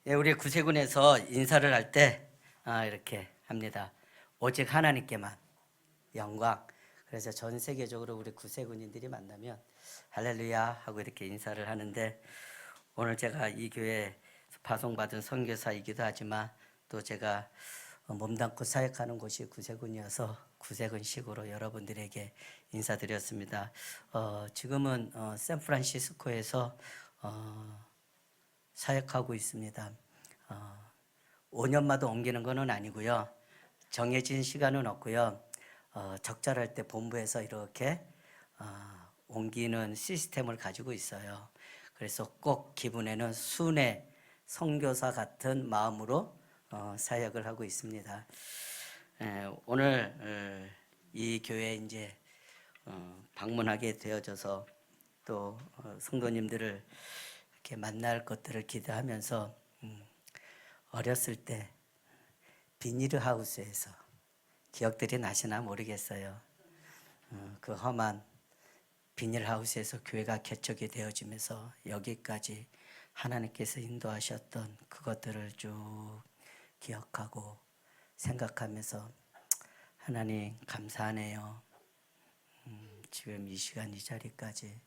예, 우리 구세군에서 인사를 할 때 이렇게 합니다. 오직 하나님께만 영광. 그래서 전 세계적으로 우리 구세군인들이 만나면 할렐루야 하고 이렇게 인사를 하는데, 오늘 제가 이 교회에 파송받은 선교사이기도 하지만 또 제가 몸담고 사역하는 곳이 구세군이어서 구세군식으로 여러분들에게 인사드렸습니다. 지금은 샌프란시스코에서 사역하고 있습니다. 5년마다 옮기는 것은 아니고요. 정해진 시간은 없고요. 적절할 때 본부에서 이렇게 옮기는 시스템을 가지고 있어요. 그래서 꼭 기분에는 순회 선교사 같은 마음으로 사역을 하고 있습니다. 오늘 이 교회에 이제 방문하게 되어져서 또 성도님들을 이렇게 만날 것들을 기대하면서 어렸을 때 비닐하우스에서 기억들이 나시나 모르겠어요. 그 험한 비닐하우스에서 교회가 개척이 되어지면서 여기까지 하나님께서 인도하셨던 그것들을 쭉 기억하고 생각하면서 하나님 감사하네요. 지금 이 시간 이 자리까지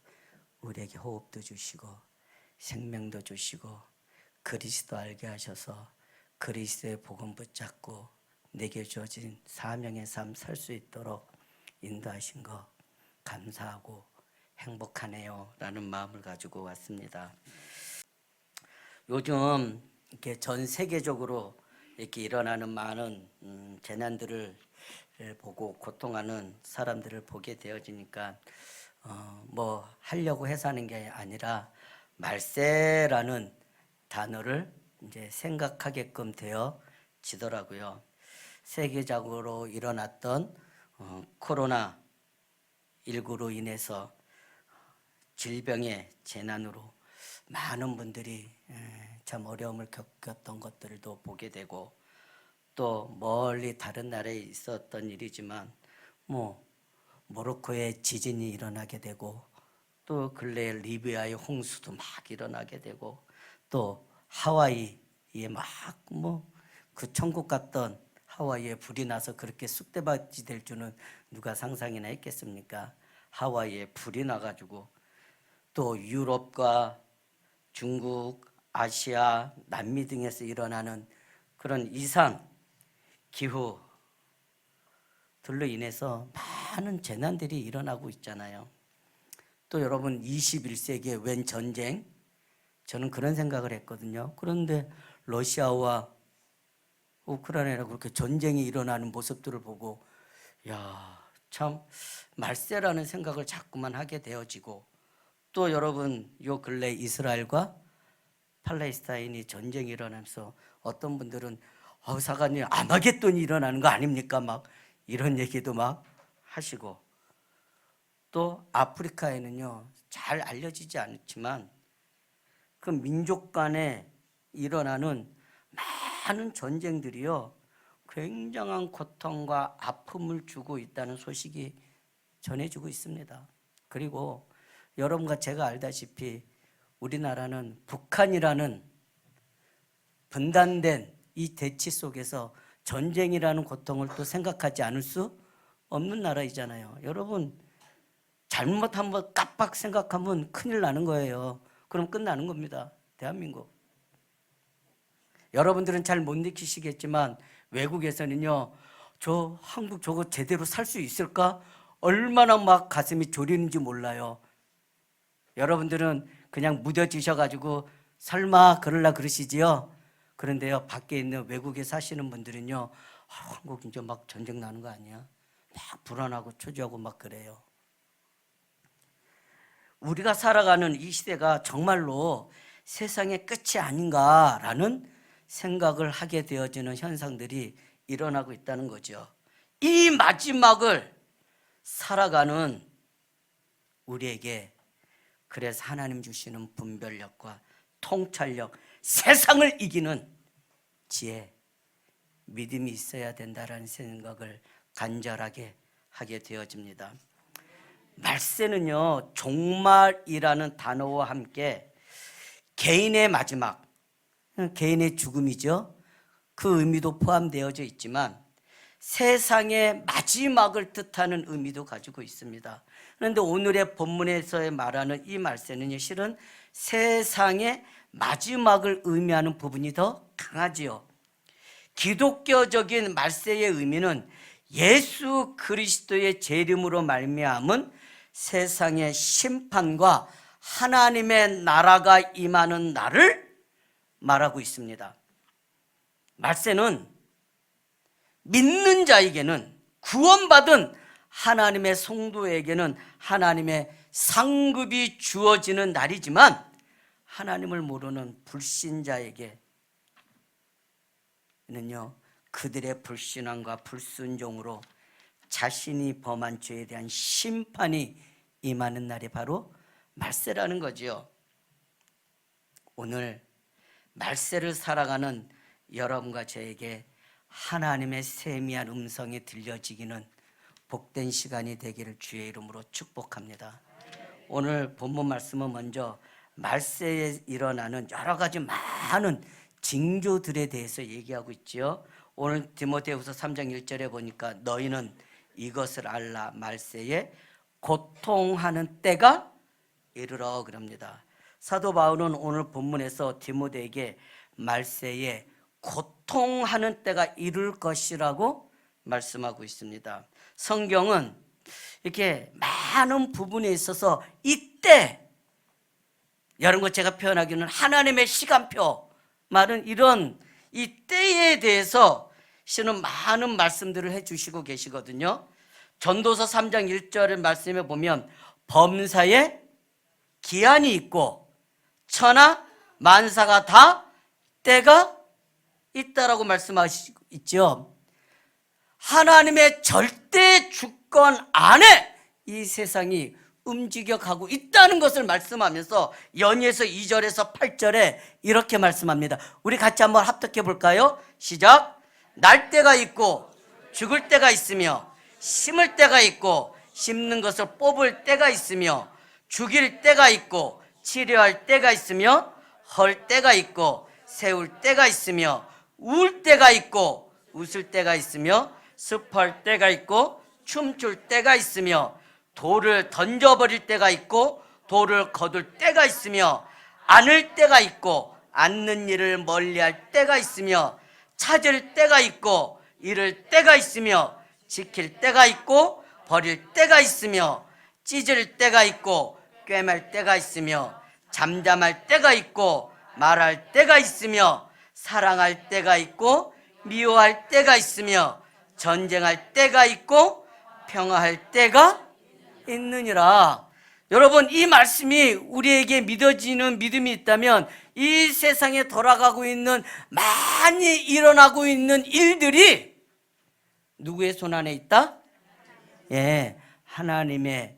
우리에게 호흡도 주시고 생명도 주시고 그리스도 알게 하셔서 그리스도의 복음 붙잡고 내게 주어진 사명의 삶 살 수 있도록 인도하신 거 감사하고 행복하네요 라는 마음을 가지고 왔습니다. 요즘 이렇게 전 세계적으로 이렇게 일어나는 많은 재난들을 보고 고통하는 사람들을 보게 되어지니까 뭐 하려고 해서 하는 게 아니라 말세라는 단어를 이제 생각하게끔 되어지더라고요. 세계적으로 일어났던 코로나 19로 인해서 질병의 재난으로 많은 분들이 참 어려움을 겪었던 것들도 보게 되고, 또 멀리 다른 나라에 있었던 일이지만 뭐 모로코에 지진이 일어나게 되고, 또 근래에 리비아의 홍수도 막 일어나게 되고, 또 하와이에 막 그 천국 같던 하와이에 불이 나서 그렇게 쑥대밭이 될 줄은 누가 상상이나 했겠습니까? 하와이에 불이 나가지고 또 유럽과 중국, 아시아, 남미 등에서 일어나는 그런 이상 기후들로 인해서 많은 재난들이 일어나고 있잖아요. 또 여러분 21세기에 웬 전쟁? 저는 그런 생각을 했거든요. 그런데 러시아와 우크라이나가 그렇게 전쟁이 일어나는 모습들을 보고 야, 참 말세라는 생각을 자꾸만 하게 되어지고, 또 여러분 요 근래 이스라엘과 팔레스타인이 전쟁이 일어나면서 어떤 분들은 사관이 아마겟돈이 일어나는 거 아닙니까? 막 이런 얘기도 막 하시고, 또 아프리카에는요 잘 알려지지 않지만 그 민족 간에 일어나는 많은 전쟁들이요 굉장한 고통과 아픔을 주고 있다는 소식이 전해지고 있습니다. 그리고 여러분과 제가 알다시피 우리나라는 북한이라는 분단된 이 대치 속에서 전쟁이라는 고통을 또 생각하지 않을 수 없는 나라이잖아요. 여러분 잘못 한번 깜빡 생각하면 큰일 나는 거예요. 그럼 끝나는 겁니다. 대한민국. 여러분들은 잘 못 느끼시겠지만 외국에서는요 저 한국 저거 제대로 살 수 있을까? 얼마나 막 가슴이 졸이는지 몰라요. 여러분들은 그냥 무뎌지셔가지고 설마 그럴라 그러시지요? 그런데요 밖에 있는 외국에 사시는 분들은요 한국 이제 막 전쟁 나는 거 아니야? 막 불안하고 초조하고 막 그래요. 우리가 살아가는 이 시대가 정말로 세상의 끝이 아닌가라는 생각을 하게 되어지는 현상들이 일어나고 있다는 거죠. 이 마지막을 살아가는 우리에게 그래서 하나님 주시는 분별력과 통찰력, 세상을 이기는 지혜, 믿음이 있어야 된다라는 생각을 간절하게 하게 되어집니다. 말세는요 종말이라는 단어와 함께 개인의 마지막, 개인의 죽음이죠. 그 의미도 포함되어져 있지만 세상의 마지막을 뜻하는 의미도 가지고 있습니다. 그런데 오늘의 본문에서 말하는 이 말세는 실은 세상의 마지막을 의미하는 부분이 더 강하지요. 기독교적인 말세의 의미는 예수 그리스도의 재림으로 말미암은 세상의 심판과 하나님의 나라가 임하는 날을 말하고 있습니다. 말세는 믿는 자에게는, 구원받은 하나님의 성도에게는 하나님의 상급이 주어지는 날이지만 하나님을 모르는 불신자에게는요, 그들의 불신앙과 불순종으로 자신이 범한 죄에 대한 심판이 임하는 날이 바로 말세라는 거지요. 오늘 말세를 살아가는 여러분과 저에게 하나님의 세미한 음성이 들려지기는 복된 시간이 되기를 주의 이름으로 축복합니다. 오늘 본문 말씀은 먼저 말세에 일어나는 여러 가지 많은 징조들에 대해서 얘기하고 있지요. 오늘 디모데후서 3장 1절에 보니까 너희는 이것을 알라, 말세에 고통하는 때가 이르러 그럽니다. 사도 바울은 오늘 본문에서 디모데에게 말세에 고통하는 때가 이룰 것이라고 말씀하고 있습니다. 성경은 이렇게 많은 부분에 있어서 이때, 여러분 제가 표현하기는 하나님의 시간표 말은 이런 이 때에 대해서 실은 많은 말씀들을 해주시고 계시거든요. 전도서 3장 1절의 말씀에 보면 범사에 기한이 있고 천하 만사가 다 때가 있다라고 말씀하시고 있죠. 하나님의 절대 주권 안에 이 세상이 움직여가고 있다는 것을 말씀하면서 연이에서 2절에서 8절에 이렇게 말씀합니다. 우리 같이 한번 합독해 볼까요? 시작. 날 때가 있고 죽을 때가 있으며 심을 때가 있고 심는 것을 뽑을 때가 있으며 죽일 때가 있고 치료할 때가 있으며 헐 때가 있고 세울 때가 있으며 울 때가 있고 웃을 때가 있으며 습할 때가 있고 춤출 때가 있으며 돌을 던져버릴 때가 있고 돌을 거둘 때가 있으며 안을 때가 있고 앉는 일을 멀리할 때가 있으며 찾을 때가 있고 잃을 때가 있으며 지킬 때가 있고 버릴 때가 있으며 찢을 때가 있고 꿰맬 때가 있으며 잠잠할 때가 있고 말할 때가 있으며 사랑할 때가 있고 미워할 때가 있으며 전쟁할 때가 있고 평화할 때가 있느니라. 여러분, 이 말씀이 우리에게 믿어지는 믿음이 있다면 이 세상에 돌아가고 있는 많이 일어나고 있는 일들이 누구의 손 안에 있다? 예, 하나님의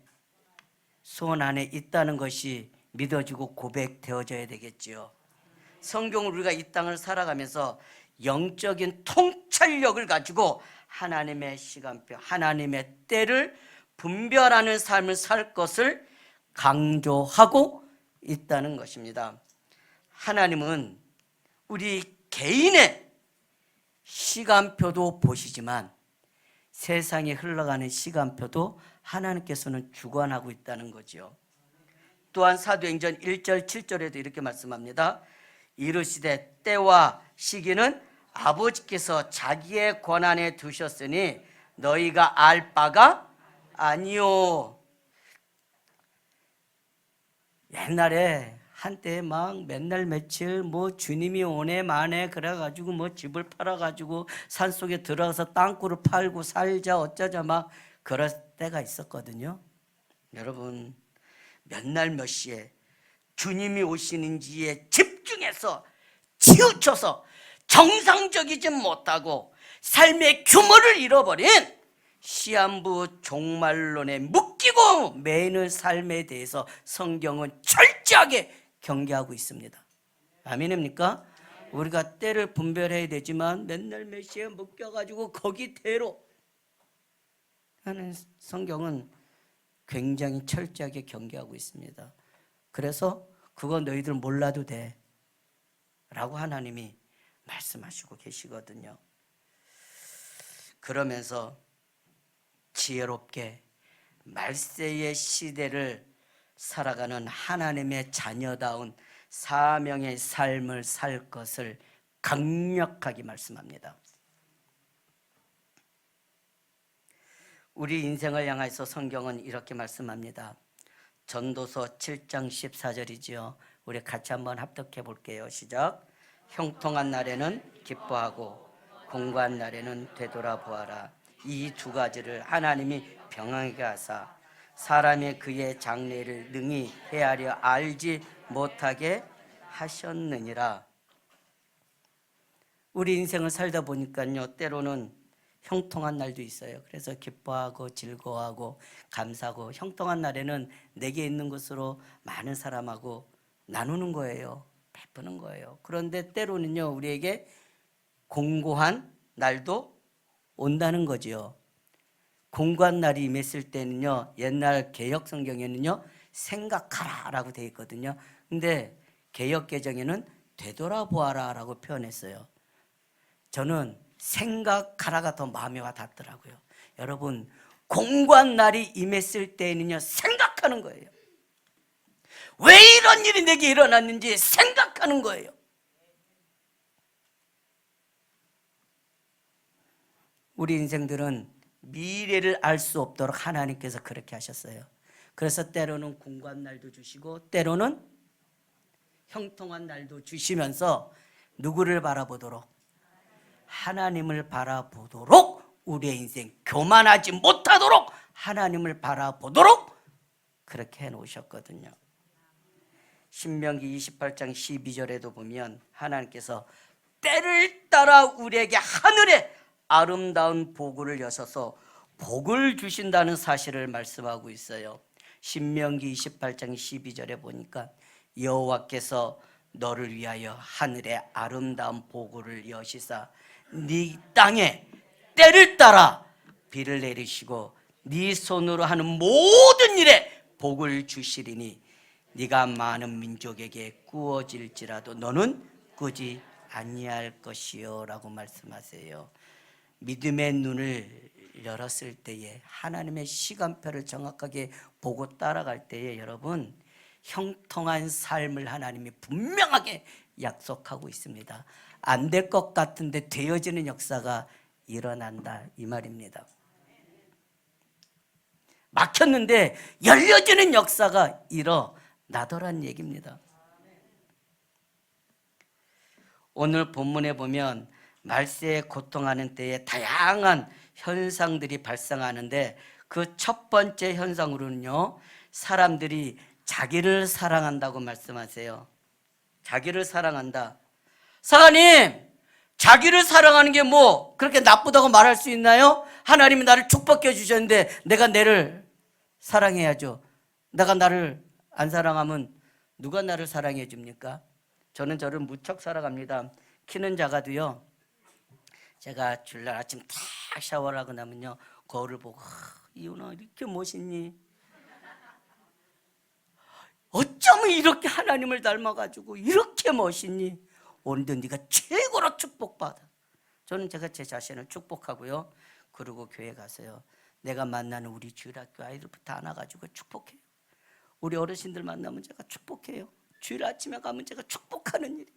손 안에 있다는 것이 믿어지고 고백되어져야 되겠지요. 성경을 우리가 이 땅을 살아가면서 영적인 통찰력을 가지고 하나님의 시간표, 하나님의 때를 분별하는 삶을 살 것을 강조하고 있다는 것입니다. 하나님은 우리 개인의 시간표도 보시지만 세상에 흘러가는 시간표도 하나님께서는 주관하고 있다는 거죠. 또한 사도행전 1절 7절에도 이렇게 말씀합니다. 이르시되 때와 시기는 아버지께서 자기의 권한에 두셨으니 너희가 알 바가 아니요. 옛날에 한때 막 맨날 며칠 주님이 오네 마네 그래가지고 집을 팔아가지고 산속에 들어가서 땅굴을 팔고 살자 어쩌자 막 그럴 때가 있었거든요. 여러분, 몇 날 몇 시에 주님이 오시는지에 집중해서 치우쳐서 정상적이지 못하고 삶의 규모를 잃어버린 시한부 종말론에 묶이고 매이는 삶에 대해서 성경은 철저하게 경계하고 있습니다. 아멘입니까? 우리가 때를 분별해야 되지만 맨날 몇 시에 묶여가지고 거기대로 하는 성경은 굉장히 철저하게 경계하고 있습니다. 그래서 그거 너희들 몰라도 돼. 라고 하나님이 말씀하시고 계시거든요. 그러면서 지혜롭게 말세의 시대를 살아가는 하나님의 자녀다운 사명의 삶을 살 것을 강력하게 말씀합니다. 우리 인생을 향해서 성경은 이렇게 말씀합니다. 전도서 7장 14절이지요. 우리 같이 한번 합독해 볼게요. 시작. 형통한 날에는 기뻐하고 공고한 날에는 되돌아보아라. 이 두 가지를 하나님이 병하게 하사 사람이 그의 장래를 능히 헤아려 알지 못하게 하셨느니라. 우리 인생을 살다 보니까요, 때로는 형통한 날도 있어요. 그래서 기뻐하고 즐거워하고 감사하고, 형통한 날에는 내게 있는 것으로 많은 사람하고 나누는 거예요. 베푸는 거예요. 그런데 때로는요, 우리에게 공고한 날도 온다는 거죠. 공고한 날이 임했을 때는요, 옛날 개역 성경에는요, 생각하라 라고 되어 있거든요. 근데 개역 개정에는 되돌아보아라 라고 표현했어요. 저는 생각하라가 더 마음에 와 닿더라고요. 여러분, 공고한 날이 임했을 때는요, 생각하는 거예요. 왜 이런 일이 내게 일어났는지 생각하는 거예요. 우리 인생들은 미래를 알 수 없도록 하나님께서 그렇게 하셨어요. 그래서 때로는 공고한 날도 주시고 때로는 형통한 날도 주시면서 누구를 바라보도록? 하나님을 바라보도록, 우리의 인생 교만하지 못하도록 하나님을 바라보도록 그렇게 해놓으셨거든요. 신명기 28장 12절에도 보면 하나님께서 때를 따라 우리에게 하늘에 아름다운 복을 여셔서 복을 주신다는 사실을 말씀하고 있어요. 신명기 28장 12절에 보니까 여호와께서 너를 위하여 하늘에 아름다운 복을 여시사 네 땅에 때를 따라 비를 내리시고 네 손으로 하는 모든 일에 복을 주시리니 네가 많은 민족에게 꾸어질지라도 너는 꾸지 아니할 것이요 라고 말씀하세요. 믿음의 눈을 열었을 때에, 하나님의 시간표를 정확하게 보고 따라갈 때에 여러분, 형통한 삶을 하나님이 분명하게 약속하고 있습니다. 안 될 것 같은데 되어지는 역사가 일어난다 이 말입니다. 막혔는데 열려지는 역사가 일어나더란 얘기입니다. 오늘 본문에 보면 말세에 고통하는 때에 다양한 현상들이 발생하는데 그 첫 번째 현상으로는요, 사람들이 자기를 사랑한다고 말씀하세요. 자기를 사랑한다. 사장님, 자기를 사랑하는 게 뭐 그렇게 나쁘다고 말할 수 있나요? 하나님이 나를 축복해 주셨는데 내가 내를 사랑해야죠. 내가 나를 안 사랑하면 누가 나를 사랑해 줍니까? 저는 저를 무척 사랑합니다. 키는 작아도요, 제가 주일날 아침 탁 샤워를 하고 나면요, 거울을 보고 이혼아 이렇게 멋있니? 어쩌면 이렇게 하나님을 닮아가지고 이렇게 멋있니? 오늘도 네가 최고로 축복받아. 저는 제가 제 자신을 축복하고요, 그리고 교회 가서요, 내가 만나는 우리 주일학교 아이들부터 안아가지고 축복해요. 우리 어르신들 만나면 제가 축복해요. 주일 아침에 가면 제가 축복하는 일이,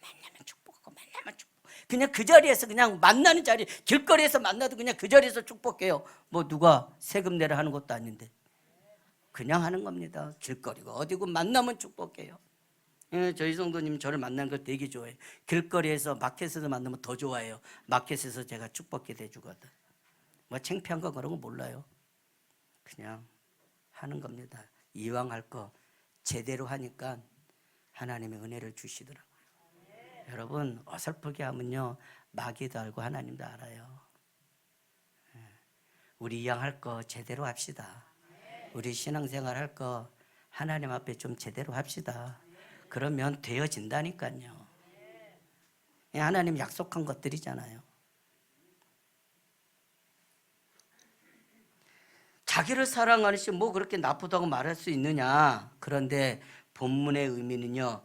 만나면 축복하고 만나면 축복. 그냥 그 자리에서, 그냥 만나는 자리, 길거리에서 만나도 그냥 그 자리에서 축복해요. 뭐 누가 세금 내라 하는 것도 아닌데 그냥 하는 겁니다. 길거리가 어디고 만나면 축복해요. 예, 저희 성도님 저를 만나는 걸 되게 좋아해요. 길거리에서 마켓에서 만나면 더 좋아해요. 마켓에서 제가 축복해 대주거든. 뭐 창피한 거 그런 거 몰라요. 그냥 하는 겁니다. 이왕 할 거 제대로 하니까 하나님의 은혜를 주시더라고요. 여러분, 어설프게 하면요, 마귀도 알고 하나님도 알아요. 우리 이왕 할 거 제대로 합시다. 우리 신앙생활 할 거 하나님 앞에 좀 제대로 합시다. 그러면 되어진다니까요. 하나님 약속한 것들이잖아요. 자기를 사랑하는 시 뭐 그렇게 나쁘다고 말할 수 있느냐? 그런데 본문의 의미는요,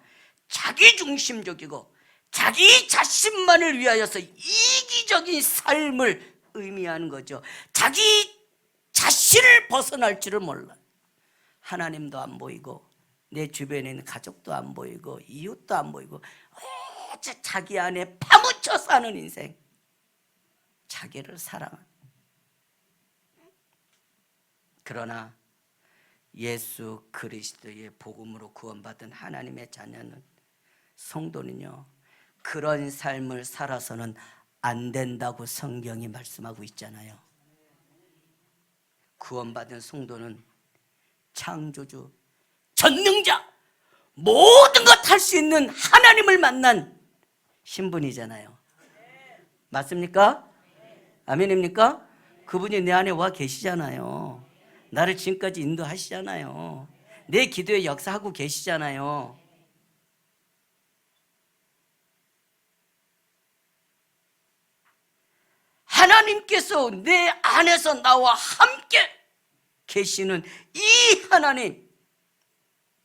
자기중심적이고 자기 자신만을 위하여서 이기적인 삶을 의미하는 거죠. 자기 자신을 벗어날 줄을 몰라. 하나님도 안 보이고 내 주변에 있는 가족도 안 보이고 이웃도 안 보이고 자기 안에 파묻혀 사는 인생. 자기를 사랑하는. 그러나 예수 그리스도의 복음으로 구원받은 하나님의 자녀는, 성도는요, 그런 삶을 살아서는 안 된다고 성경이 말씀하고 있잖아요. 구원받은 성도는 창조주, 전능자, 모든 것 할 수 있는 하나님을 만난 신분이잖아요. 맞습니까? 아멘입니까? 그분이 내 안에 와 계시잖아요. 나를 지금까지 인도하시잖아요. 내 기도에 역사하고 계시잖아요. 하나님께서 내 안에서 나와 함께 계시는 이 하나님,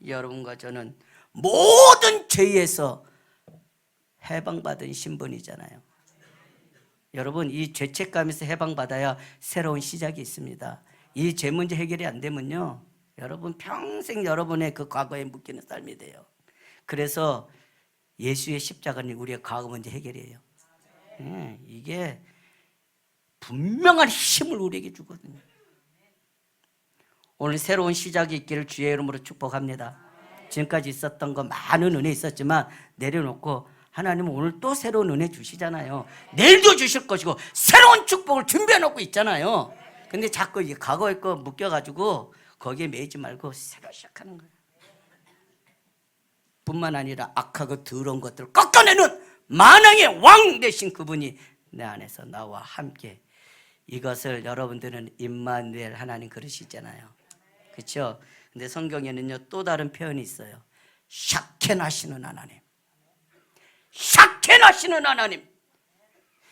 여러분과 저는 모든 죄에서 해방받은 신분이잖아요. 여러분, 이 죄책감에서 해방받아야 새로운 시작이 있습니다. 이 죄 문제 해결이 안 되면요, 여러분 평생 여러분의 그 과거에 묶이는 삶이 돼요. 그래서 예수의 십자가는 우리의 과거 문제 해결이에요. 이게 분명한 힘을 우리에게 주거든요. 오늘 새로운 시작이 있기를 주의 이름으로 축복합니다. 지금까지 있었던 거 많은 은혜 있었지만 내려놓고 하나님은 오늘 또 새로운 은혜 주시잖아요. 내일도 주실 것이고 새로운 축복을 준비해 놓고 있잖아요. 근데 자꾸 이 과거에 거 묶여가지고 거기에 매이지 말고 새로 시작하는 거예요. 뿐만 아니라 악하고 더러운 것들을 꺾어내는 만왕의 왕 되신 그분이 내 안에서 나와 함께, 이것을 여러분들은 임마누엘 하나님 그러시잖아요. 그렇죠? 근데 성경에는요 또 다른 표현이 있어요. 샤켄하시는 하나님. 샤켄하시는 하나님.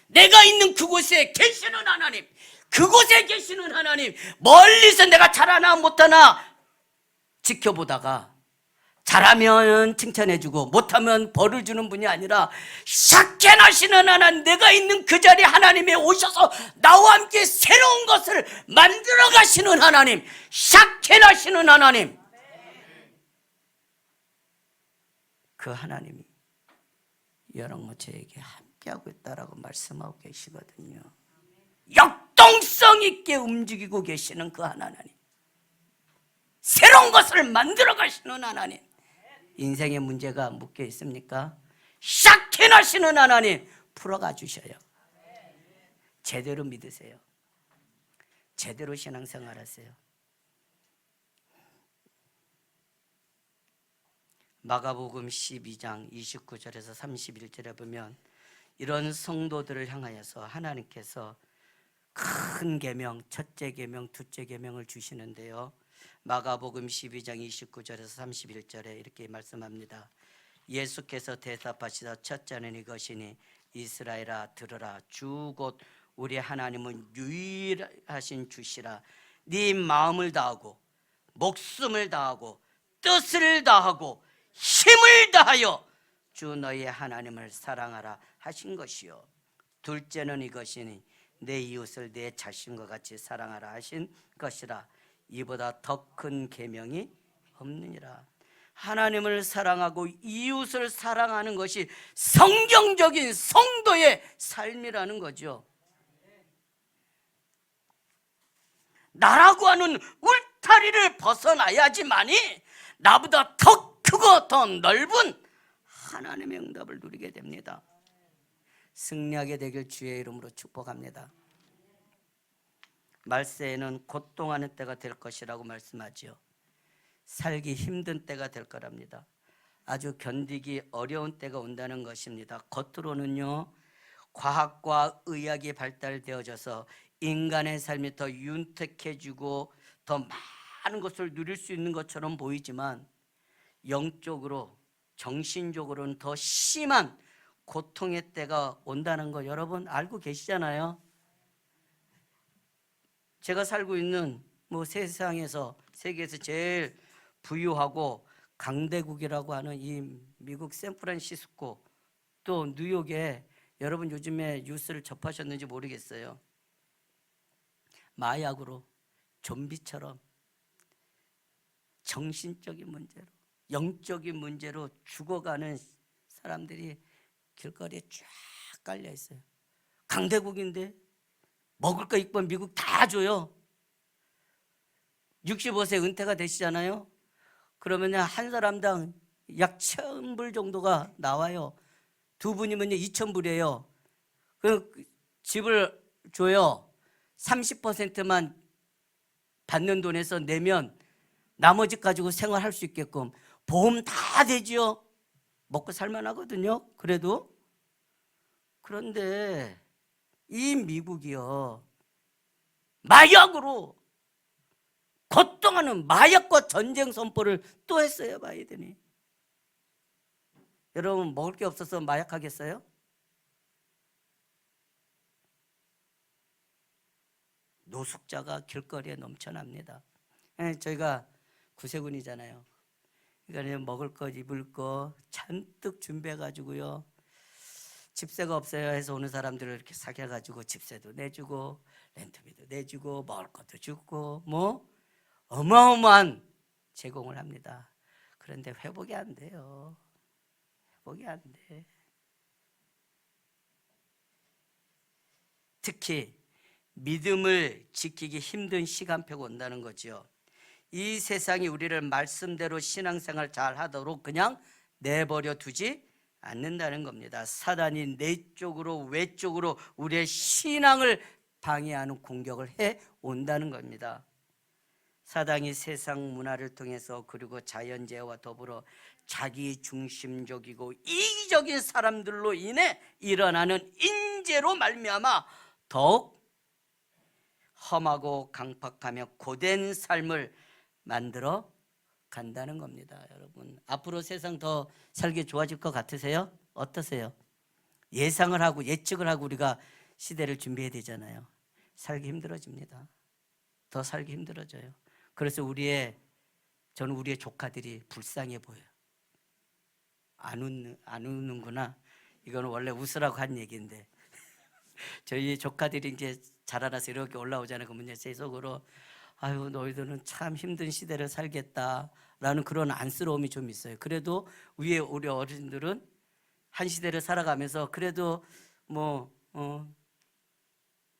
내가 있는 그곳에 계시는 하나님. 그곳에 계시는 하나님. 멀리서 내가 잘하나 못하나 지켜보다가 잘하면 칭찬해주고 못하면 벌을 주는 분이 아니라 샤켄하시는 하나님, 내가 있는 그 자리에 하나님이 오셔서 나와 함께 새로운 것을 만들어 가시는 하나님, 샤켄하시는 하나님. 그 하나님이 여러분 저에게 함께하고 있다라고 말씀하고 계시거든요. 역동성 있게 움직이고 계시는 그 하나님, 새로운 것을 만들어 가시는 하나님. 인생의 문제가 묶여 있습니까? 샤켄하시는 하나님 풀어가 주셔요. 제대로 믿으세요. 제대로 신앙생활 하세요. 마가복음 12장 29절에서 31절에 보면 이런 성도들을 향하여서 하나님께서 큰 계명, 첫째 계명, 둘째 계명을 주시는데요. 마가복음 12장 29절에서 31절에 이렇게 말씀합니다. 예수께서 대답하시다 첫째는 이것이니 이스라엘아 들으라. 주 곧 우리 하나님은 유일하신 주시라. 네 마음을 다하고 목숨을 다하고 뜻을 다하고 힘을 다하여 주 너의 하나님을 사랑하라 하신 것이요. 둘째는 이것이니 내 이웃을 내 자신과 같이 사랑하라 하신 것이라. 이보다 더 큰 계명이 없느니라. 하나님을 사랑하고 이웃을 사랑하는 것이 성경적인 성도의 삶이라는 거죠. 나라고 하는 울타리를 벗어나야지만이 나보다 더 크고 더 넓은 하나님의 응답을 누리게 됩니다. 승리하게 되길 주의 이름으로 축복합니다. 말세에는 고통하는 때가 될 것이라고 말씀하지요. 살기 힘든 때가 될 거랍니다. 아주 견디기 어려운 때가 온다는 것입니다. 겉으로는요 과학과 의학이 발달되어져서 인간의 삶이 더 윤택해지고 더 많은 것을 누릴 수 있는 것처럼 보이지만 영적으로 정신적으로는 더 심한 고통의 때가 온다는 거 여러분 알고 계시잖아요. 제가 살고 있는 세상에서 세계에서 제일 부유하고 강대국이라고 하는 이 미국 샌프란시스코 또 뉴욕에 여러분 요즘에 뉴스를 접하셨는지 모르겠어요. 마약으로 좀비처럼 정신적인 문제로 영적인 문제로 죽어가는 사람들이 길거리에 쫙 깔려 있어요. 강대국인데 먹을 거 입고 미국 다 줘요. 65세 은퇴가 되시잖아요. 그러면 한 사람당 약 1,000불 정도가 나와요. 두 분이면 2,000불이에요. 그 집을 줘요. 30%만 받는 돈에서 내면 나머지 가지고 생활할 수 있게끔 보험 다 되지요. 먹고 살만하거든요. 그래도 그런데 이 미국이요 마약으로 고통하는 마약과 전쟁 선포를 또 했어요. 바이든이. 여러분 먹을 게 없어서 마약하겠어요? 노숙자가 길거리에 넘쳐납니다. 저희가 구세군이잖아요. 그러니까 먹을 것 입을 것 잔뜩 준비해가지고요. 집세가 없어요 해서 오는 사람들을 이렇게 사귀어가지고 집세도 내주고 렌트비도 내주고 먹을 것도 주고 뭐 어마어마한 제공을 합니다. 그런데 회복이 안 돼요. 회복이 안 돼. 특히 믿음을 지키기 힘든 시간표가 온다는 거죠. 이 세상이 우리를 말씀대로 신앙생활 잘 하도록 그냥 내버려 두지 않는다는 겁니다. 사단이 내쪽으로 외쪽으로 우리의 신앙을 방해하는 공격을 해 온다는 겁니다. 사단이 세상 문화를 통해서 그리고 자연재해와 더불어 자기 중심적이고 이기적인 사람들로 인해 일어나는 인재로 말미암아 더욱 험하고 강팍하며 고된 삶을 만들어 간다는 겁니다. 여러분 앞으로 세상 더 살기 좋아질 것 같으세요? 어떠세요? 예상을 하고 예측을 하고 우리가 시대를 준비해야 되잖아요. 살기 힘들어집니다. 더 살기 힘들어져요. 그래서 저는 우리의 조카들이 불쌍해 보여요. 안 웃는구나. 이건 원래 웃으라고 한 얘기인데 저희 조카들이 이제 자라나서 이렇게 올라오잖아요. 그러면 제 속으로 아유 너희들은 참 힘든 시대를 살겠다라는 그런 안쓰러움이 좀 있어요. 그래도 위에 우리 어른들은 한 시대를 살아가면서 그래도 뭐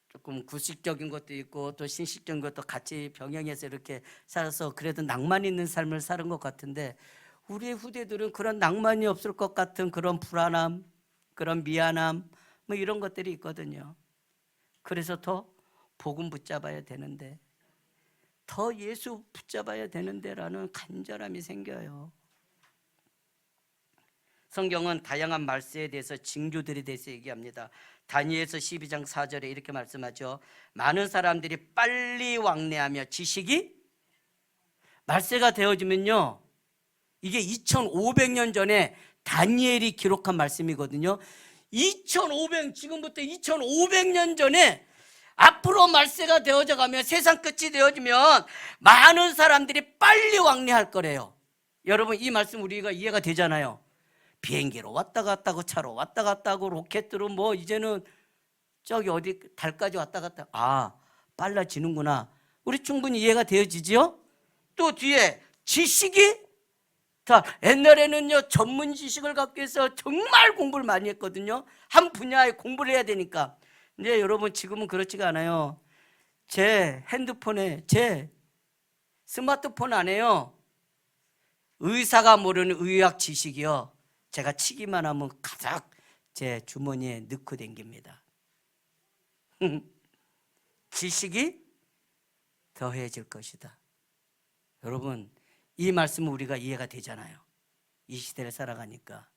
조금 구식적인 것도 있고 또 신식적인 것도 같이 병행해서 이렇게 살아서 그래도 낭만 있는 삶을 사는 것 같은데 우리의 후대들은 그런 낭만이 없을 것 같은 그런 불안함, 그런 미안함 뭐 이런 것들이 있거든요. 그래서 더 복음 붙잡아야 되는데 더 예수 붙잡아야 되는데라는 간절함이 생겨요. 성경은 다양한 말세에 대해서 징조들에 대해서 얘기합니다. 다니엘서 12장 4절에 이렇게 말씀하죠. 많은 사람들이 빨리 왕래하며 지식이 말세가 되어지면요. 이게 2500년 전에 다니엘이 기록한 말씀이거든요. 지금부터 2500년 전에 앞으로 말세가 되어져 가며 세상 끝이 되어지면 많은 사람들이 빨리 왕래할 거래요. 여러분 이 말씀 우리가 이해가 되잖아요. 비행기로 왔다 갔다 하고 차로 왔다 갔다 하고 로켓으로 뭐 이제는 저기 어디 달까지 왔다 갔다 빨라지는구나. 우리 충분히 이해가 되어지죠? 또 뒤에 지식이 옛날에는요 전문 지식을 갖기 위해서 정말 공부를 많이 했거든요. 한 분야에 공부를 해야 되니까. 근데 여러분 지금은 그렇지가 않아요. 제 핸드폰에 제 스마트폰 안에요 의사가 모르는 의학 지식이요 제가 치기만 하면 가득 제 주머니에 넣고 댕깁니다. 지식이 더해질 것이다. 여러분 이 말씀은 우리가 이해가 되잖아요. 이 시대를 살아가니까.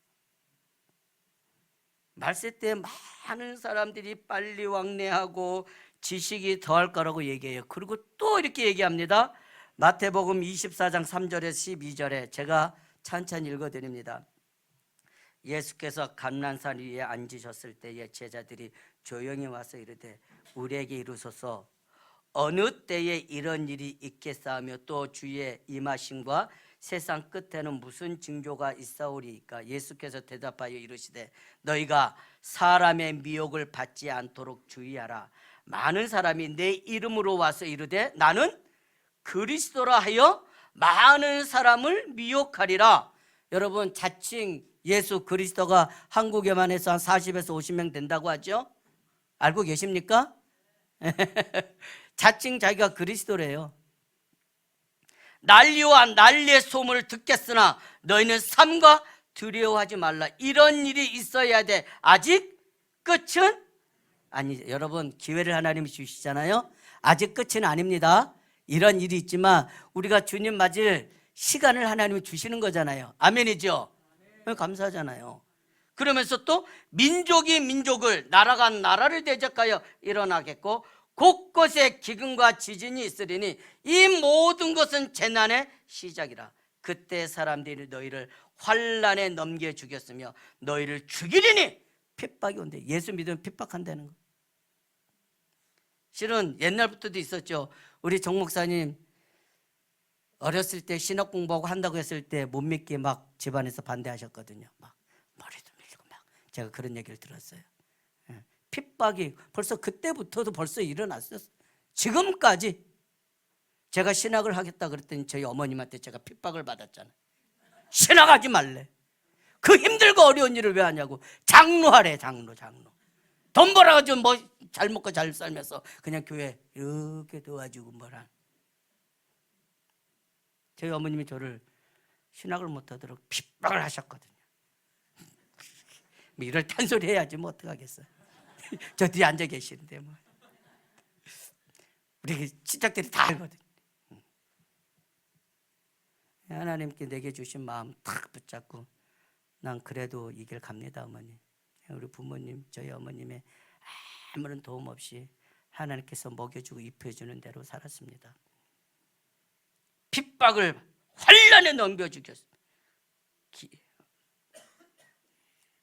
말세 때 많은 사람들이 빨리 왕래하고 지식이 더할 거라고 얘기해요. 그리고 또 이렇게 얘기합니다. 마태복음 24장 3절에서 12절에 제가 찬찬히 읽어드립니다. 예수께서 감난산 위에 앉으셨을 때에 제자들이 조용히 와서 이르되 우리에게 이루소서 어느 때에 이런 일이 있겠사하며 또 주의 임하심과 세상 끝에는 무슨 징조가 있사오리이까? 예수께서 대답하여 이르시되 너희가 사람의 미혹을 받지 않도록 주의하라. 많은 사람이 내 이름으로 와서 이르되 나는 그리스도라 하여 많은 사람을 미혹하리라. 여러분, 자칭 예수 그리스도가 한국에만 해서 한 40에서 50명 된다고 하죠? 알고 계십니까? 자칭 자기가 그리스도래요. 난리와 난리의 소문을 듣겠으나 너희는 삼가 두려워하지 말라. 이런 일이 있어야 돼. 아직 끝은 아니. 여러분, 기회를 하나님이 주시잖아요. 아직 끝은 아닙니다. 이런 일이 있지만 우리가 주님 맞을 시간을 하나님이 주시는 거잖아요. 아멘이죠? 감사하잖아요. 그러면서 또 민족이 민족을, 나라가 나라를 대적하여 일어나겠고 곳곳에 기근과 지진이 있으리니 이 모든 것은 재난의 시작이라. 그때 사람들이 너희를 환난에 넘겨 죽였으며 너희를 죽이리니 핍박이 온대. 예수 믿으면 핍박한다는 거. 실은 옛날부터도 있었죠. 우리 정 목사님 어렸을 때 신학 공부하고 한다고 했을 때 못 믿게 막 집안에서 반대하셨거든요. 막 머리도 밀고 막. 제가 그런 얘기를 들었어요. 핍박이 벌써 그때부터도 벌써 일어났었어요. 지금까지. 제가 신학을 하겠다 그랬더니 저희 어머님한테 제가 핍박을 받았잖아요. 신학하지 말래. 그 힘들고 어려운 일을 왜 하냐고. 장로하래. 장로. 돈 벌어가지고 뭐 잘 먹고 잘 살면서 그냥 교회 이렇게 도와주고 뭐라. 저희 어머님이 저를 신학을 못하도록 핍박을 하셨거든요. 뭐 이럴 탄소리 해야지 뭐 어떡하겠어요. 저 뒤에 앉아 계시는데 뭐. 우리 친척들이 다 알거든요. 하나님께 내게 주신 마음 탁 붙잡고 난 그래도 이 길 갑니다. 어머니, 우리 부모님, 저희 어머님의 아무런 도움 없이 하나님께서 먹여주고 입혀주는 대로 살았습니다. 핍박을 환난에 넘겨주셨습니다.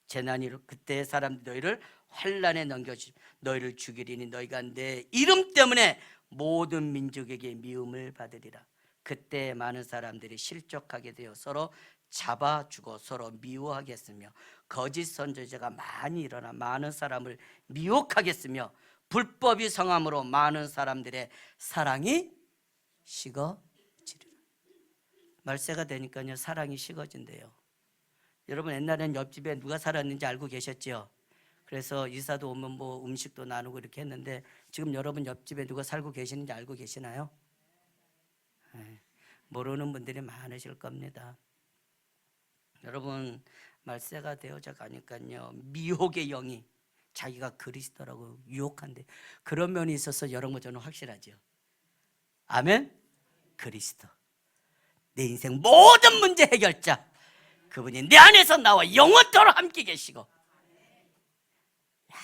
재난이 그때 사람들 너희를 환난에 넘겨주, 너희를 죽이리니 너희가 내 이름 때문에 모든 민족에게 미움을 받으리라. 그때 많은 사람들이 실족하게 되어 서로 잡아 죽어 서로 미워하겠으며 거짓 선지자가 많이 일어나 많은 사람을 미혹하겠으며 불법이 성함으로 많은 사람들의 사랑이 식어지리라. 말세가 되니까요, 사랑이 식어진대요. 여러분, 옛날엔 옆집에 누가 살았는지 알고 계셨죠? 그래서 이사도 오면 뭐 음식도 나누고 이렇게 했는데 지금 여러분 옆집에 누가 살고 계시는지 알고 계시나요? 모르는 분들이 많으실 겁니다. 여러분, 말세가 되어져 가니까요, 미혹의 영이 자기가 그리스도라고 유혹한데 그런 면이 있어서 여러분 저는 확실하죠. 아멘. 그리스도, 내 인생 모든 문제 해결자, 그분이 내 안에서 나와 영원토록 함께 계시고, 야,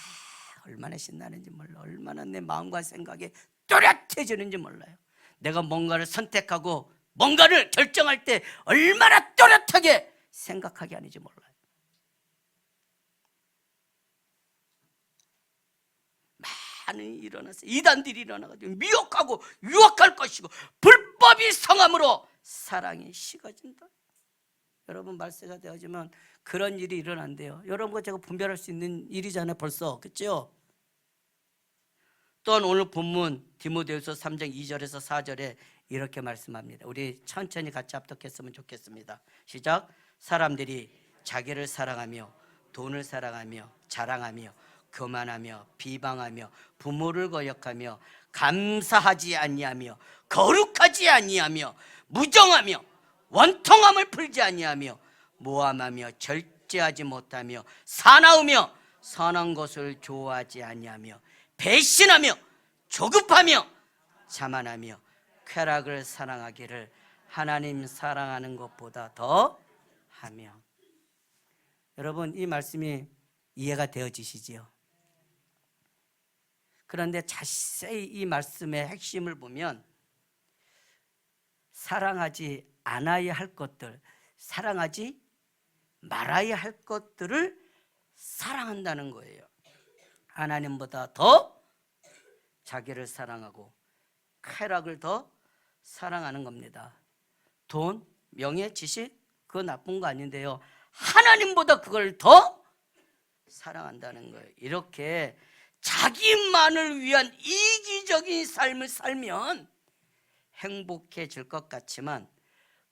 얼마나 신나는지 몰라. 얼마나 내 마음과 생각에 또렷해지는지 몰라요. 내가 뭔가를 선택하고 뭔가를 결정할 때 얼마나 또렷하게 생각하게 하는지 몰라요. 많은 일이 일어나서 이단들이 일어나가지고 미혹하고 유혹할 것이고 불법이 성함으로 사랑이 식어진다. 여러분, 말세가 되어지면 그런 일이 일어난대요. 여러분과 제가 분별할 수 있는 일이잖아요. 벌써, 그렇죠? 또한 오늘 본문 디모데후서 3장 2절에서 4절에 이렇게 말씀합니다. 우리 천천히 같이 합독했으면 좋겠습니다. 시작. 사람들이 자기를 사랑하며 돈을 사랑하며 자랑하며 교만하며 비방하며 부모를 거역하며 감사하지 아니하며 거룩하지 아니하며 무정하며 원통함을 풀지 아니하며 모함하며 절제하지 못하며 사나우며 선한 것을 좋아하지 아니하며 배신하며 조급하며 자만하며 쾌락을 사랑하기를 하나님 사랑하는 것보다 더 하며. 여러분, 이 말씀이 이해가 되어지시지요? 그런데 자세히 이 말씀의 핵심을 보면 사랑하지 않아야 할 것들, 사랑하지 말아야 할 것들을 사랑한다는 거예요. 하나님보다 더 자기를 사랑하고 쾌락을 더 사랑하는 겁니다. 돈, 명예, 지식 그거 나쁜 거 아닌데요, 하나님보다 그걸 더 사랑한다는 거예요. 이렇게 자기만을 위한 이기적인 삶을 살면 행복해질 것 같지만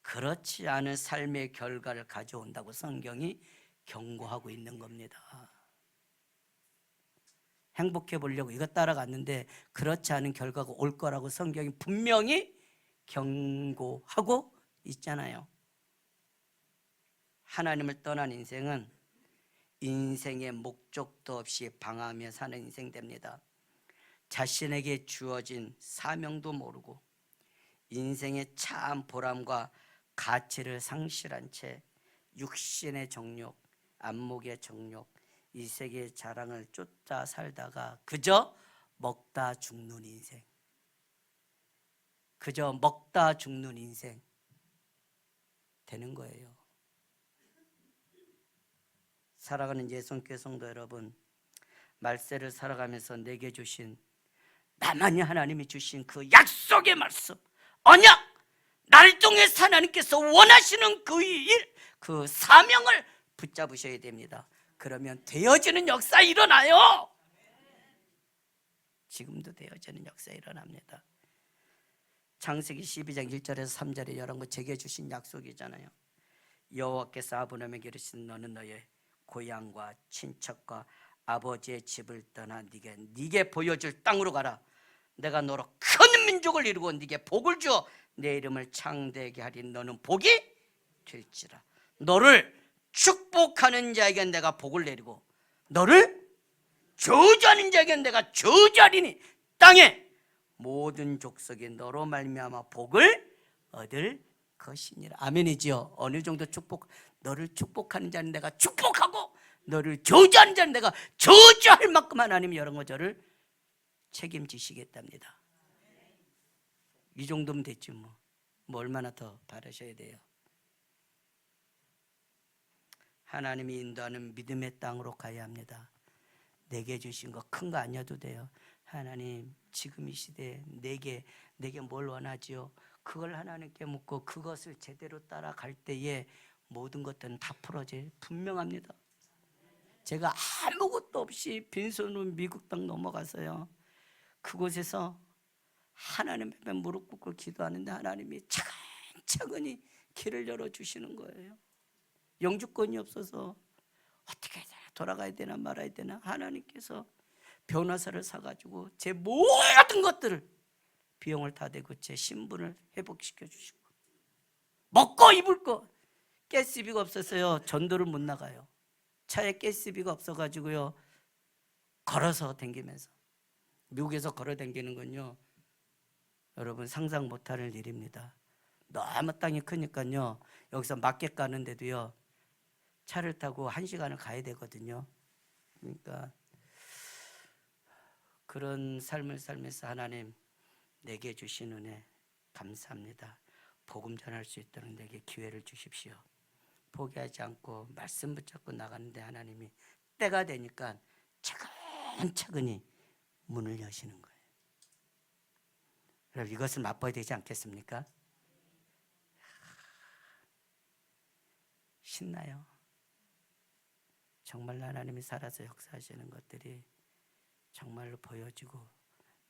그렇지 않은 삶의 결과를 가져온다고 성경이 경고하고 있는 겁니다. 행복해 보려고 이거 따라갔는데 그렇지 않은 결과가 올 거라고 성경이 분명히 경고하고 있잖아요. 하나님을 떠난 인생은 인생의 목적도 없이 방황하며 사는 인생 됩니다. 자신에게 주어진 사명도 모르고 인생의 참 보람과 가치를 상실한 채 육신의 정욕, 안목의 정욕, 이 세계의 자랑을 쫓아 살다가 그저 먹다 죽는 인생, 그저 먹다 죽는 인생 되는 거예요. 살아가는 예수님께 성도 여러분, 말세를 살아가면서 내게 주신, 나만이 하나님이 주신 그 약속의 말씀, 언약, 나를 통해서 하나님께서 원하시는 그 일, 그 사명을 붙잡으셔야 됩니다. 그러면 되어지는 역사 일어나요. 지금도 되어지는 역사 일어납니다. 창세기 12장 1절에서 3절에 여러분 제게 주신 약속이잖아요. 여호와께서 아브라함에게 이르시되 너는 너의 고향과 친척과 아버지의 집을 떠나 네게 보여줄 땅으로 가라. 내가 너로 큰 민족을 이루고 네게 복을 주어 내 이름을 창대하게 하리. 너는 복이 될지라. 너를 축복하는 자에게 내가 복을 내리고 너를 저주하는 자에게 내가 저주하리니 땅에 모든 족속이 너로 말미암아 복을 얻을 것이니라. 아멘이지요. 어느 정도 축복, 너를 축복하는 자는 내가 축복하고 너를 저주하는 자는 내가 저주할 만큼 하나님이 여러 저를 책임지시겠답니다. 이 정도면 됐지 뭐 얼마나 더 바라셔야 돼요. 하나님이 인도하는 믿음의 땅으로 가야 합니다. 내게 주신 거 큰 거 아니어도 돼요. 하나님 지금 이 시대에 내게 뭘 원하지요? 그걸 하나님께 묻고 그것을 제대로 따라갈 때에 모든 것들은 다 풀어져요. 분명합니다. 제가 아무것도 없이 빈손으로 미국 땅 넘어가서요, 그곳에서 하나님 앞에 무릎 꿇고 기도하는데 하나님이 차근차근히 길을 열어주시는 거예요. 영주권이 없어서 어떻게 해야 되나, 돌아가야 되나 말아야 되나, 하나님께서 변호사를 사가지고 제 모든 것들을 비용을 다 대고 제 신분을 회복시켜 주시고, 먹고 입을 거, 가스비가 없어서요 전도를 못 나가요. 차에 가스비가 없어가지고요 걸어서 댕기면서, 미국에서 걸어 댕기는 건요 여러분 상상 못할 일입니다. 너무 땅이 크니까요 여기서 마켓 가는데도요 차를 타고 1시간을 가야 되거든요. 그러니까 그런 삶을 살면서 하나님 내게 주신 은혜 감사합니다. 복음 전할 수 있도록 내게 기회를 주십시오. 포기하지 않고 말씀 붙잡고 나가는데 하나님이 때가 되니까 차근차근히 문을 여시는 거예요. 여러분 이것을 맛봐야 되지 않겠습니까? 신나요. 정말로 하나님이 살아서 역사하시는 것들이 정말로 보여지고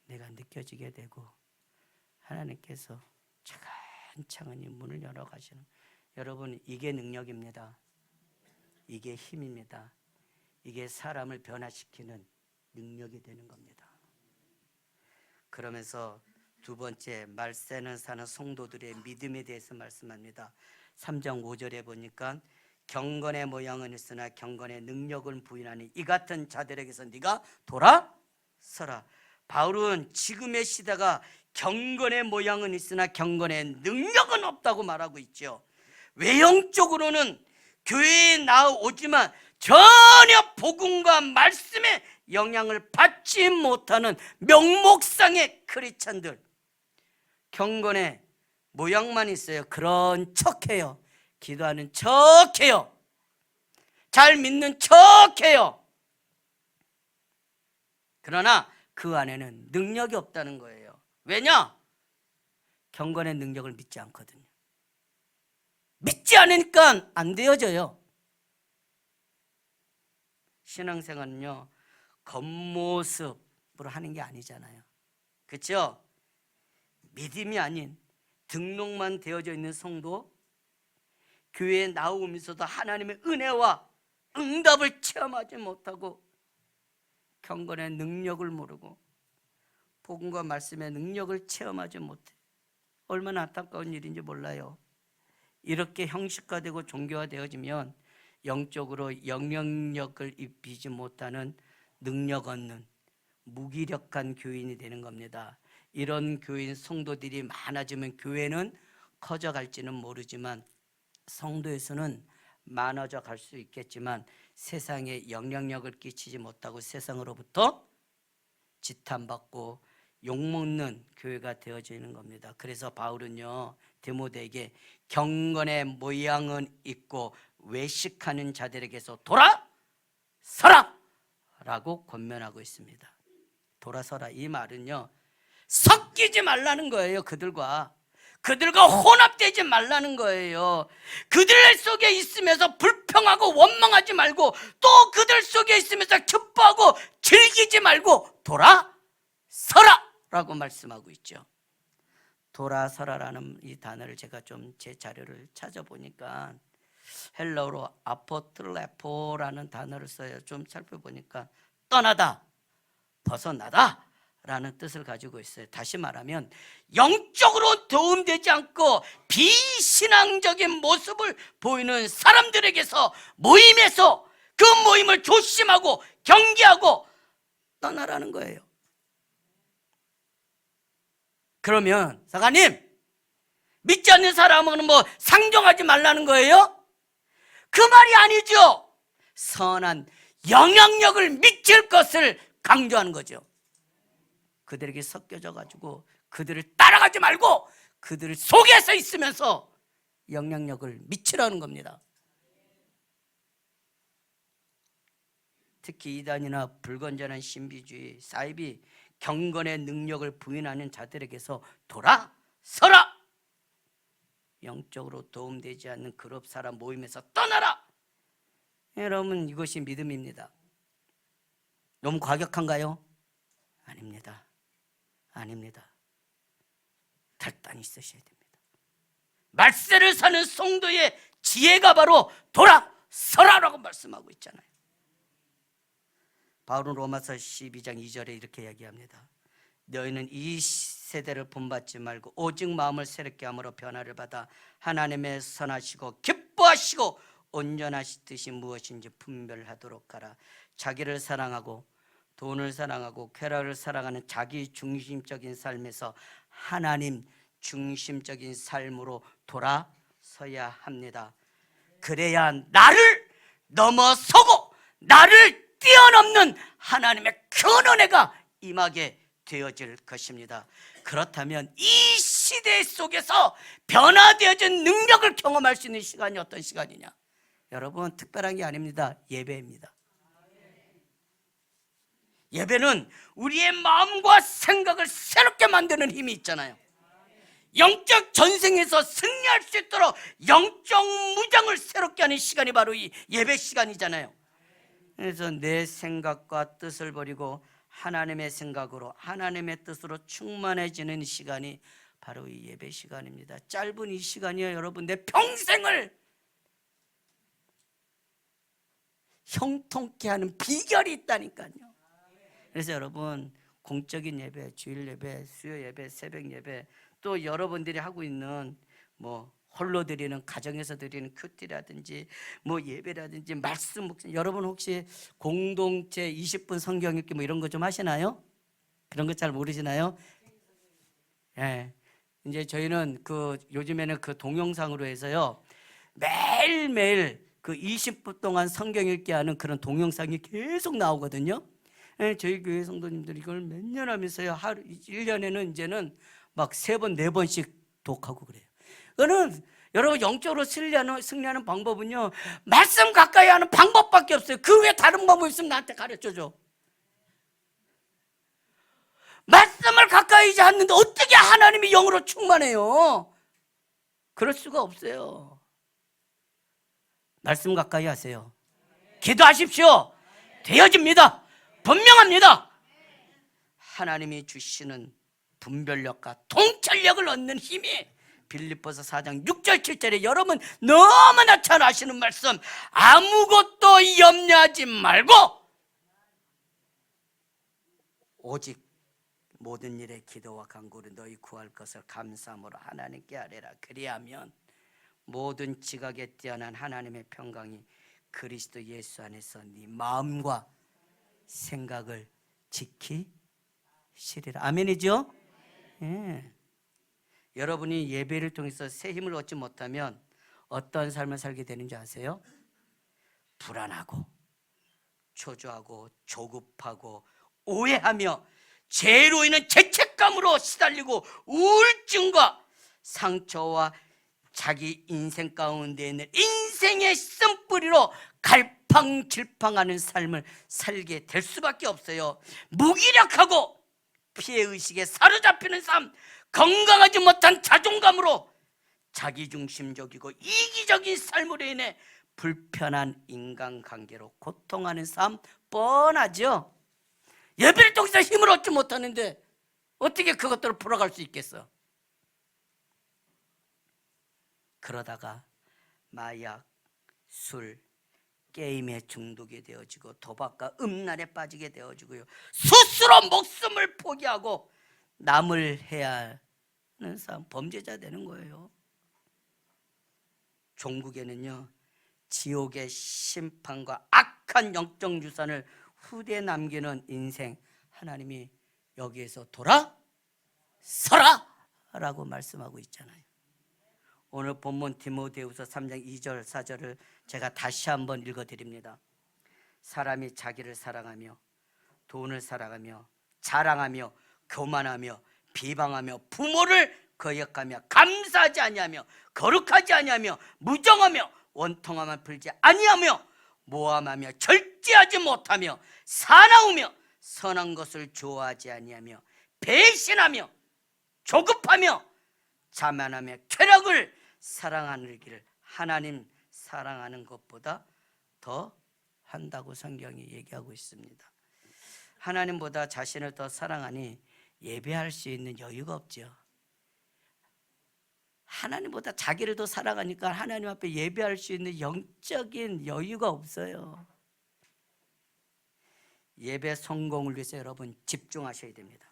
내가 느껴지게 되고 하나님께서 차근차근히 문을 열어가시는, 여러분 이게 능력입니다. 이게 힘입니다. 이게 사람을 변화시키는 능력이 되는 겁니다. 그러면서 두 번째, 말세는 사는 성도들의 믿음에 대해서 말씀합니다. 3장 5절에 보니까 경건의 모양은 있으나 경건의 능력은 부인하니 이 같은 자들에게서 네가 돌아서라. 바울은 지금의 시대가 경건의 모양은 있으나 경건의 능력은 없다고 말하고 있죠. 외형적으로는 교회에 나오지만 전혀 복음과 말씀의 영향을 받지 못하는 명목상의 크리스찬들, 경건의 모양만 있어요. 그런 척해요. 기도하는 척해요. 잘 믿는 척해요. 그러나 그 안에는 능력이 없다는 거예요. 왜냐? 경건의 능력을 믿지 않거든요. 믿지 않으니까 안 되어져요. 신앙생활은요, 겉모습으로 하는 게 아니잖아요. 그렇죠? 믿음이 아닌 등록만 되어져 있는 성도, 교회에 나오면서도 하나님의 은혜와 응답을 체험하지 못하고 경건의 능력을 모르고 복음과 말씀의 능력을 체험하지 못해. 얼마나 안타까운 일인지 몰라요. 이렇게 형식화되고 종교화되어지면 영적으로 영향력을 입히지 못하는 능력 없는 무기력한 교인이 되는 겁니다. 이런 교인 성도들이 많아지면 교회는 커져갈지는 모르지만, 성도에서는 많아져 갈 수 있겠지만 세상에 영향력을 끼치지 못하고 세상으로부터 지탄받고 욕먹는 교회가 되어지는 겁니다. 그래서 바울은요, 디모데에게 경건의 모양은 있고 외식하는 자들에게서 돌아서라 라고 권면하고 있습니다. 돌아서라, 이 말은요, 섞이지 말라는 거예요. 그들과 혼합되지 말라는 거예요. 그들 속에 있으면서 불평하고 원망하지 말고, 또 그들 속에 있으면서 기뻐하고 즐기지 말고 돌아서라 라고 말씀하고 있죠. 돌아서라라는 이 단어를 제가 좀 제 자료를 찾아보니까 헬라어로 아포틀레포라는 단어를 써요. 좀 살펴보니까 떠나다, 벗어나다 라는 뜻을 가지고 있어요. 다시 말하면 영적으로 도움되지 않고 비신앙적인 모습을 보이는 사람들에게서, 모임에서 그 모임을 조심하고 경계하고 떠나라는 거예요. 그러면 사관님, 믿지 않는 사람은 뭐 상종하지 말라는 거예요? 그 말이 아니죠. 선한 영향력을 미칠 것을 강조하는 거죠. 그들에게 섞여져 가지고 그들을 따라가지 말고 그들 속에서 있으면서 영향력을 미치라는 겁니다. 특히 이단이나 불건전한 신비주의, 사이비, 경건의 능력을 부인하는 자들에게서 돌아서라! 영적으로 도움되지 않는 그룹 사람 모임에서 떠나라! 여러분, 이것이 믿음입니다. 너무 과격한가요? 아닙니다. 아닙니다. 결단이 있으셔야 됩니다. 말세를 사는 성도의 지혜가 바로 돌아서라라고 말씀하고 있잖아요. 바울은 로마서 12장 2절에 이렇게 이야기합니다. 너희는 이 세대를 본받지 말고 오직 마음을 새롭게 함으로 변화를 받아 하나님의 선하시고 기뻐하시고 온전하신 뜻이 무엇인지 분별하도록 하라. 자기를 사랑하고 돈을 사랑하고 쾌락을 사랑하는 자기 중심적인 삶에서 하나님 중심적인 삶으로 돌아서야 합니다. 그래야 나를 넘어서고 나를 뛰어넘는 하나님의 큰 은혜가 임하게 되어질 것입니다. 그렇다면 이 시대 속에서 변화되어진 능력을 경험할 수 있는 시간이 어떤 시간이냐? 여러분, 특별한 게 아닙니다. 예배입니다. 예배는 우리의 마음과 생각을 새롭게 만드는 힘이 있잖아요. 영적 전쟁에서 승리할 수 있도록 영적 무장을 새롭게 하는 시간이 바로 이 예배 시간이잖아요. 그래서 내 생각과 뜻을 버리고 하나님의 생각으로, 하나님의 뜻으로 충만해지는 시간이 바로 이 예배 시간입니다. 짧은 이 시간이요, 여러분, 내 평생을 형통케 하는 비결이 있다니까요. 그래서 여러분, 공적인 예배, 주일 예배, 수요 예배, 새벽 예배, 또 여러분들이 하고 있는 뭐 홀로 드리는, 가정에서 드리는 큐티라든지 뭐 예배라든지 말씀 묵상, 여러분 혹시 공동체 20분 성경 읽기 뭐 이런 거 좀 하시나요? 그런 거 잘 모르시나요? 예. 이제 저희는 그 요즘에는 그 동영상으로 해서요, 매일매일 그 20분 동안 성경 읽기 하는 그런 동영상이 계속 나오거든요. 예, 저희 교회 성도님들이 이걸 몇 년 하면서요, 하루 1년에는 이제는 막 3번, 4번씩 독하고 그래요. 그거는 여러분, 영적으로 승리하는 방법은요, 말씀 가까이 하는 방법밖에 없어요. 그 외에 다른 방법 있으면 나한테 가르쳐줘. 말씀을 가까이 하지 않는데 어떻게 하나님이 영으로 충만해요? 그럴 수가 없어요. 말씀 가까이 하세요. 기도하십시오. 되어집니다. 분명합니다. 하나님이 주시는 분별력과 통찰력을 얻는 힘이 빌립보서 4장 6절 7절에 여러분 너무나 잘 아시는 말씀, 아무것도 염려하지 말고 오직 모든 일에 기도와 간구로 너희 구할 것을 감사함으로 하나님께 아뢰라. 그리하면 모든 지각에 뛰어난 하나님의 평강이 그리스도 예수 안에서 네 마음과 생각을 지키시리라. 아멘이죠? 예. 여러분이 예배를 통해서 새 힘을 얻지 못하면 어떤 삶을 살게 되는지 아세요? 불안하고 초조하고 조급하고 오해하며 죄로 인한 죄책감으로 시달리고 우울증과 상처와 자기 인생 가운데 있는 인생의 쓴뿌리로 갈팡질팡하는 삶을 살게 될 수밖에 없어요. 무기력하고 피해의식에 사로잡히는 삶, 건강하지 못한 자존감으로 자기중심적이고 이기적인 삶으로 인해 불편한 인간관계로 고통하는 삶 뻔하죠. 예배를 통해서 힘을 얻지 못하는데 어떻게 그것들을 풀어갈 수 있겠어? 그러다가 마약, 술, 게임에 중독이 되어지고 도박과 음란에 빠지게 되어지고요, 스스로 목숨을 포기하고 남을 해야 하는 사람, 범죄자 되는 거예요. 종국에는요, 지옥의 심판과 악한 영적 유산을 후대에 남기는 인생, 하나님이 여기에서 돌아서라 라고 말씀하고 있잖아요. 오늘 본문 디모데후서 3장 2절 4절을 제가 다시 한번 읽어드립니다. 사람이 자기를 사랑하며 돈을 사랑하며 자랑하며 교만하며 비방하며 부모를 거역하며 감사하지 아니하며 거룩하지 아니하며 무정하며 원통함을 풀지 아니하며 모함하며 절제하지 못하며 사나우며 선한 것을 좋아하지 아니하며 배신하며 조급하며 자만하며 쾌락을 사랑하기를 하나님 사랑하는 것보다 더 한다고 성경이 얘기하고 있습니다. 하나님보다 자신을 더 사랑하니 예배할 수 있는 여유가 없죠. 하나님보다 자기를 더 사랑하니까 하나님 앞에 예배할 수 있는 영적인 여유가 없어요. 예배 성공을 위해서 여러분 집중하셔야 됩니다.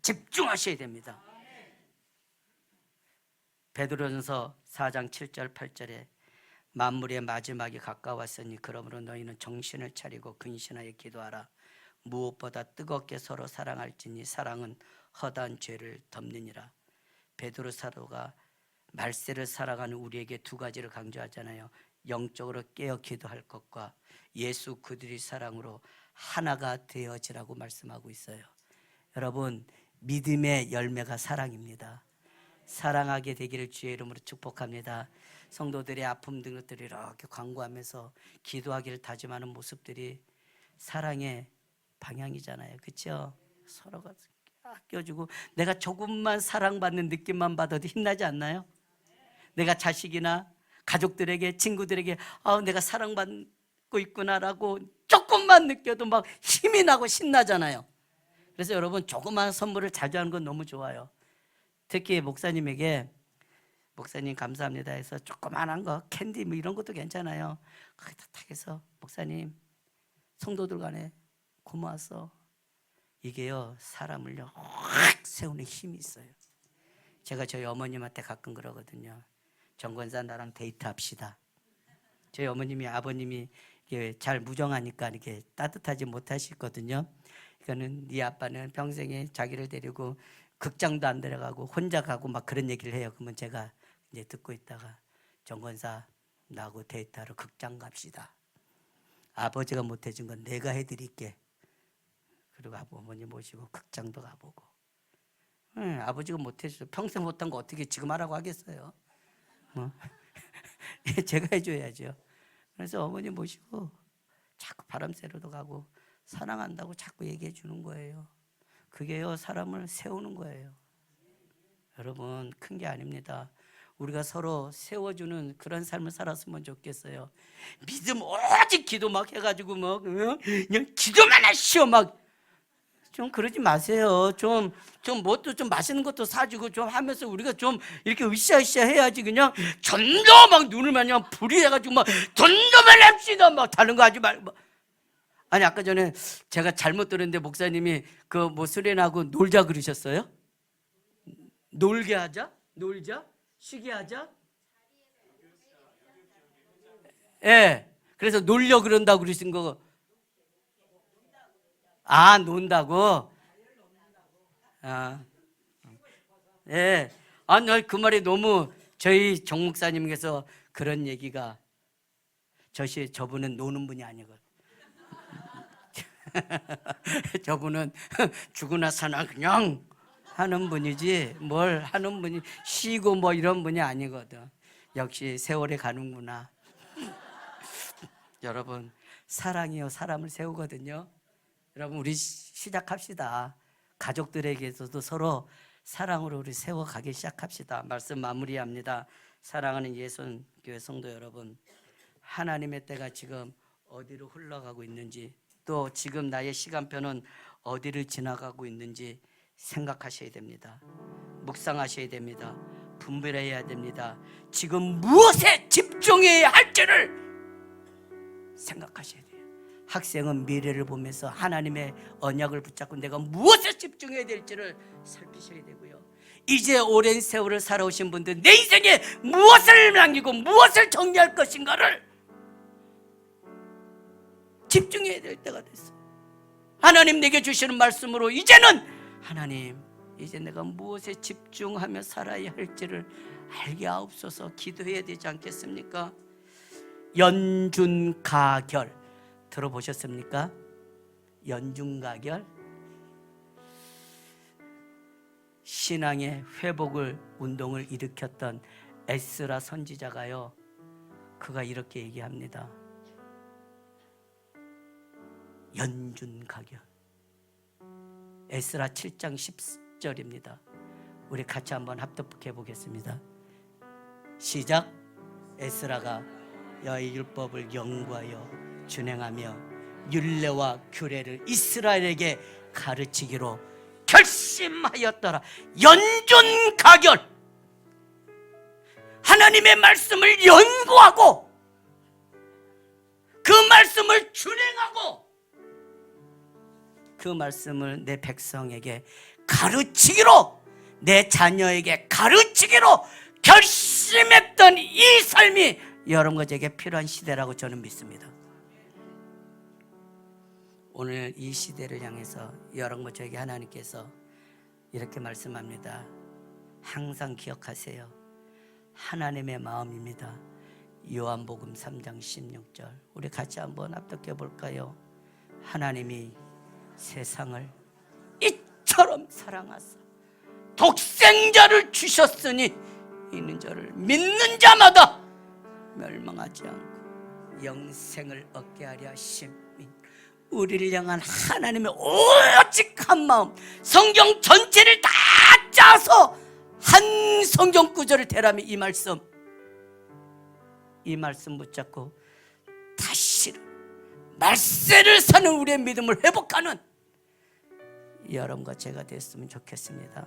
집중하셔야 됩니다. 베드로전서 4장 7절 8절에 만물의 마지막이 가까웠으니 그러므로 너희는 정신을 차리고 근신하여 기도하라. 무엇보다 뜨겁게 서로 사랑할지니 사랑은 허다한 죄를 덮느니라. 베드로 사도가 말세를 살아가는 우리에게 두 가지를 강조하잖아요. 영적으로 깨어 기도할 것과 예수 그들의 사랑으로 하나가 되어지라고 말씀하고 있어요. 여러분, 믿음의 열매가 사랑입니다. 사랑하게 되기를 주의 이름으로 축복합니다. 성도들의 아픔 등 것들을 이렇게 간구하면서 기도하기를 다짐하는 모습들이 사랑의 방향이잖아요. 그렇죠? 서로가 아껴주고 내가 조금만 사랑받는 느낌만 받아도 힘나지 않나요? 내가 자식이나 가족들에게, 친구들에게 내가 사랑받고 있구나라고 조금만 느껴도 막 힘이 나고 신나잖아요. 그래서 여러분, 조그마한 선물을 자주 하는 건 너무 좋아요. 특히 목사님에게 목사님 감사합니다 해서 조그만한 거, 캔디 뭐 이런 것도 괜찮아요. 거기다 탁 해서 목사님 성도들 간에 고마웠어. 이게요, 사람을요 확 세우는 힘이 있어요. 제가 저희 어머님한테 가끔 그러거든요. 정권사 나랑 데이트합시다. 저희 어머님이, 아버님이 잘 무정하니까 이렇게 따뜻하지 못하시거든요. 그러니까는 네 아빠는 평생에 자기를 데리고 극장도 안 데려가고 혼자 가고 막 그런 얘기를 해요. 그러면 제가 이제 듣고 있다가 정권사 나하고 데이트하러 극장 갑시다. 아버지가 못 해준 건 내가 해드릴게. 그리고 어머니 모시고 극장도 가보고. 아버지가 못 해줘. 평생 못한 거 어떻게 지금 하라고 하겠어요? 제가 해줘야죠. 그래서 어머니 모시고 자꾸 바람 쐬러도 가고 사랑한다고 자꾸 얘기해 주는 거예요. 그게요, 사람을 세우는 거예요. 여러분, 큰 게 아닙니다. 우리가 서로 세워주는 그런 삶을 살았으면 좋겠어요. 믿음 오직 기도 막 해가지고 막 그냥 기도만 하시오 막 좀 그러지 마세요. 좀 뭣도 좀 맛있는 것도 사주고 좀 하면서 우리가 좀 이렇게 으쌰으쌰 해야지. 그냥 전도 막 눈을 그냥 불이해가지고 막 전도만 합시다 막 다른 거 하지 말고. 아니 아까 전에 제가 잘못 들었는데 목사님이 그 뭐 수련하고 놀자 그러셨어요? 놀게 하자? 놀자? 쉬게 하자? 예. 그래서 놀려 그런다고 그러신 거. 아, 논다고? 아, 예. 아니, 그 말이 너무 저희 정 목사님께서 그런 얘기가 저분은 노는 분이 아니거든. 저분은 죽으나 사나 그냥 하는 분이지 뭘 하는 분이 쉬고 뭐 이런 분이 아니거든. 역시 세월에 가는구나. 여러분, 사랑이요 사람을 세우거든요. 여러분, 우리 시작합시다. 가족들에게서도 서로 사랑으로 우리 세워가기 시작합시다. 말씀 마무리합니다. 사랑하는 예순교회 성도 여러분, 하나님의 때가 지금 어디로 흘러가고 있는지, 또 지금 나의 시간표는 어디를 지나가고 있는지 생각하셔야 됩니다. 묵상하셔야 됩니다. 분별해야 됩니다. 지금 무엇에 집중해야 할지를 생각하셔야 돼요. 학생은 미래를 보면서 하나님의 언약을 붙잡고 내가 무엇에 집중해야 될지를 살피셔야 되고요. 이제 오랜 세월을 살아오신 분들, 내 인생에 무엇을 남기고 무엇을 정리할 것인가를 집중해야 될 때가 됐어요. 하나님 내게 주시는 말씀으로 이제는 하나님, 이제 내가 무엇에 집중하며 살아야 할지를 알게 하옵소서. 기도해야 되지 않겠습니까? 연준가결 들어보셨습니까? 연준가결? 신앙의 회복을 운동을 일으켰던 에스라 선지자가요, 그가 이렇게 얘기합니다. 연준가결. 에스라 7장 10절입니다. 우리 같이 한번 합독해 보겠습니다. 시작. 에스라가 여호와의 율법을 연구하여 준행하며 율례와 규례를 이스라엘에게 가르치기로 결심하였더라. 연준가결. 하나님의 말씀을 연구하고 그 말씀을 준행하고 그 말씀을 내 백성에게 가르치기로, 내 자녀에게 가르치기로 결심했던 이 삶이 여러분에게 필요한 시대라고 저는 믿습니다. 오늘 이 시대를 향해서 여러분 저에게 하나님께서 이렇게 말씀합니다. 항상 기억하세요. 하나님의 마음입니다. 요한복음 3장 16절 우리 같이 한번 합독해 볼까요? 하나님이 세상을 이처럼 사랑하사 독생자를 주셨으니 이는 저를 믿는 자마다 멸망하지 않고 영생을 얻게 하려 하심이. 우리를 향한 하나님의 오직 한 마음, 성경 전체를 다 짜서 한 성경 구절을 대라면 이 말씀 붙잡고 다시 말세를 사는 우리의 믿음을 회복하는 여러분과 제가 됐으면 좋겠습니다.